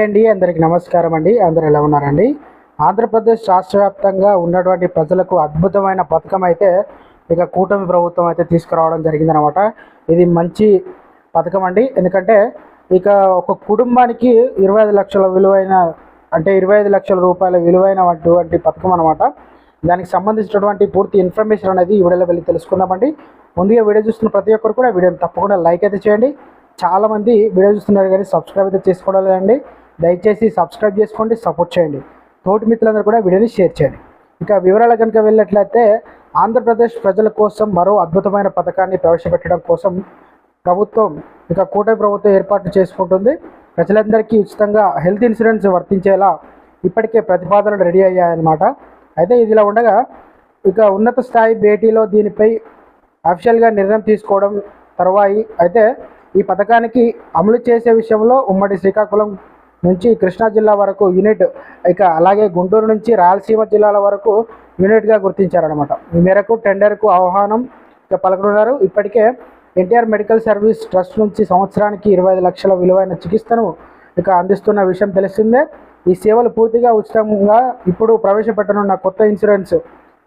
అండి అందరికి నమస్కారం అండి. అందరూ ఎలా ఉన్నారండి? ఆంధ్రప్రదేశ్ రాష్ట్ర వ్యాప్తంగా ఉన్నటువంటి ప్రజలకు అద్భుతమైన పథకం అయితే ఇక కూటమి ప్రభుత్వం అయితే తీసుకురావడం జరిగిందనమాట. ఇది మంచి పథకం అండి. ఎందుకంటే ఇక ఒక కుటుంబానికి 25 లక్షల విలువైన అంటే 25 లక్షల రూపాయల విలువైనటువంటి పథకం అనమాట. దానికి సంబంధించినటువంటి పూర్తి ఇన్ఫర్మేషన్ అనేది ఈ వీడియోలో వెళ్ళి తెలుసుకుందామండి. ముందుగా వీడియో చూస్తున్న ప్రతి ఒక్కరు కూడా వీడియోని తప్పకుండా లైక్ అయితే చేయండి. చాలామంది వీడియో చూస్తున్నారు కానీ సబ్స్క్రైబ్ అయితే చేసుకోవడం లేదండి. దయచేసి సబ్స్క్రైబ్ చేసుకోండి, సపోర్ట్ చేయండి. తోటి మిత్రులందరూ కూడా వీడియోని షేర్ చేయండి. ఇక వివరాలు కనుక వెళ్ళినట్లయితే ఆంధ్రప్రదేశ్ ప్రజల కోసం మరో అద్భుతమైన పథకాన్ని ప్రవేశపెట్టడం కోసం ప్రభుత్వం కూటమి ప్రభుత్వం ఏర్పాటు చేసుకుంటుంది. ప్రజలందరికీ ఉచితంగా హెల్త్ ఇన్సూరెన్స్ వర్తించేలా ఇప్పటికే ప్రతిపాదనలు రెడీ అయ్యాయన్నమాట. అయితే ఇదిలా ఉండగా ఉన్నత స్థాయి భేటీలో దీనిపై అఫీషియల్గా నిర్ణయం తీసుకోవడం తర్వాయి అయితే ఈ పథకానికి అమలు చేసే విషయంలో ఉమ్మడి శ్రీకాకుళం నుంచి కృష్ణా జిల్లా వరకు యూనిట్, అలాగే గుంటూరు నుంచి రాయలసీమ జిల్లాల వరకు యూనిట్గా గుర్తించారనమాట. ఈ మేరకు టెండర్కు ఆహ్వానం పలకనున్నారు. ఇప్పటికే ఎన్టీఆర్ మెడికల్ సర్వీస్ ట్రస్ట్ నుంచి సంవత్సరానికి 25 లక్షల విలువైన చికిత్సను అందిస్తున్న విషయం తెలిసిందే. ఈ సేవలు పూర్తిగా ఉచితంగా ఇప్పుడు ప్రవేశపెట్టనున్న కొత్త ఇన్సూరెన్స్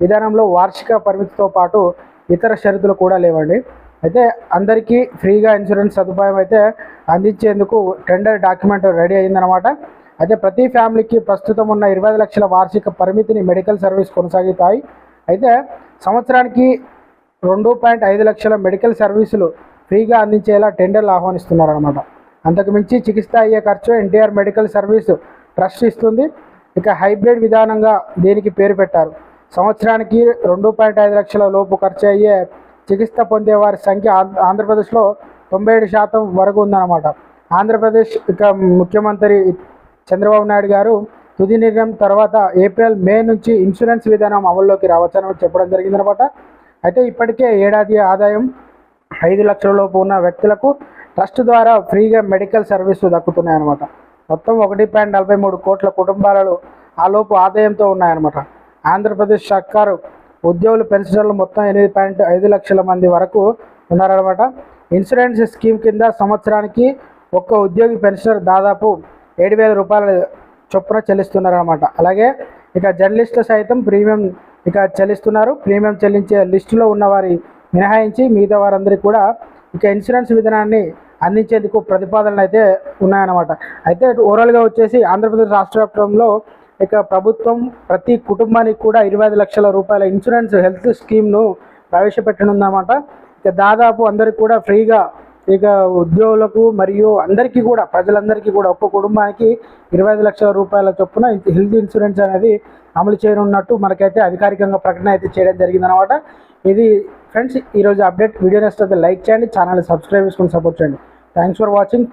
విధానంలో వార్షిక పరిమితితో పాటు ఇతర షరతులు కూడా లేవండి. అయితే అందరికీ ఫ్రీగా ఇన్సూరెన్స్ సదుపాయం అయితే అందించేందుకు టెండర్ డాక్యుమెంట్ రెడీ అయిందనమాట. అయితే ప్రతి ఫ్యామిలీకి ప్రస్తుతం ఉన్న 25 లక్షల వార్షిక పరిమితిని మెడికల్ సర్వీస్ కొనసాగుతాయి. అయితే సంవత్సరానికి 2.5 లక్షల మెడికల్ సర్వీసులు ఫ్రీగా అందించేలా టెండర్లు ఆహ్వానిస్తున్నారనమాట. అంతకుమించి చికిత్స అయ్యే ఖర్చు ఎన్టీఆర్ మెడికల్ సర్వీస్ ట్రస్ట్ ఇస్తుంది. హైబ్రిడ్ విధానంగా దీనికి పేరు పెట్టారు. సంవత్సరానికి 2.5 లక్షల లోపు ఖర్చు అయ్యే చికిత్స పొందే వారి సంఖ్య ఆంధ్రప్రదేశ్లో 97% వరకు ఉందన్నమాట. ఆంధ్రప్రదేశ్ ముఖ్యమంత్రి చంద్రబాబు నాయుడు గారు తుది నిర్ణయం తర్వాత ఏప్రిల్ మే నుంచి ఇన్సూరెన్స్ విధానం అమల్లోకి రావచ్చని చెప్పడం జరిగిందనమాట. అయితే ఇప్పటికే ఏడాది ఆదాయం 5 లక్షల లోపు ఉన్న వ్యక్తులకు ట్రస్ట్ ద్వారా ఫ్రీగా మెడికల్ సర్వీసు దక్కుతున్నాయన్నమాట. మొత్తం 1.43 కోట్ల కుటుంబాలలో ఆ లోపు ఆదాయంతో ఉన్నాయన్నమాట. ఆంధ్రప్రదేశ్ సర్కారు ఉద్యోగులు పెన్షనర్లు మొత్తం 8.5 లక్షల మంది వరకు ఉన్నారన్నమాట. ఇన్సూరెన్స్ స్కీమ్ కింద సంవత్సరానికి ఒక్క ఉద్యోగి పెన్షనర్ దాదాపు 7,000 రూపాయల చొప్పున చెల్లిస్తున్నారన్నమాట. అలాగే జర్నలిస్టులు సైతం ప్రీమియం చెల్లిస్తున్నారు. ప్రీమియం చెల్లించే లిస్టులో ఉన్నవారి మినహాయించి మిగతా వారందరికీ కూడా ఇన్సూరెన్స్ విధానాన్ని అందించేందుకు ప్రతిపాదనలు అయితే ఉన్నాయన్నమాట. అయితే ఓవరాల్గా వచ్చేసి ఆంధ్రప్రదేశ్ రాష్ట్ర వ్యాప్తంలో ప్రభుత్వం ప్రతి కుటుంబానికి కూడా 25 లక్షల రూపాయల ఇన్సూరెన్స్ హెల్త్ స్కీమ్ను ప్రవేశపెట్టనుందన్నమాట. దాదాపు అందరికి కూడా ఫ్రీగా ఉద్యోగులకు మరియు అందరికీ కూడా ప్రజలందరికీ కూడా ఒక్క కుటుంబానికి 25 లక్షల రూపాయల చొప్పున హెల్త్ ఇన్సూరెన్స్ అనేది అమలు చేయనున్నట్టు మనకైతే అధికారికంగా ప్రకటన అయితే చేయడం జరిగిందనమాట. ఇది ఫ్రెండ్స్ ఈరోజు అప్డేట్. వీడియో నచ్చితే లైక్ చేయండి, ఛానల్ సబ్స్క్రైబ్ చేసుకొని సపోర్ట్ చేయండి. Thanks for watching.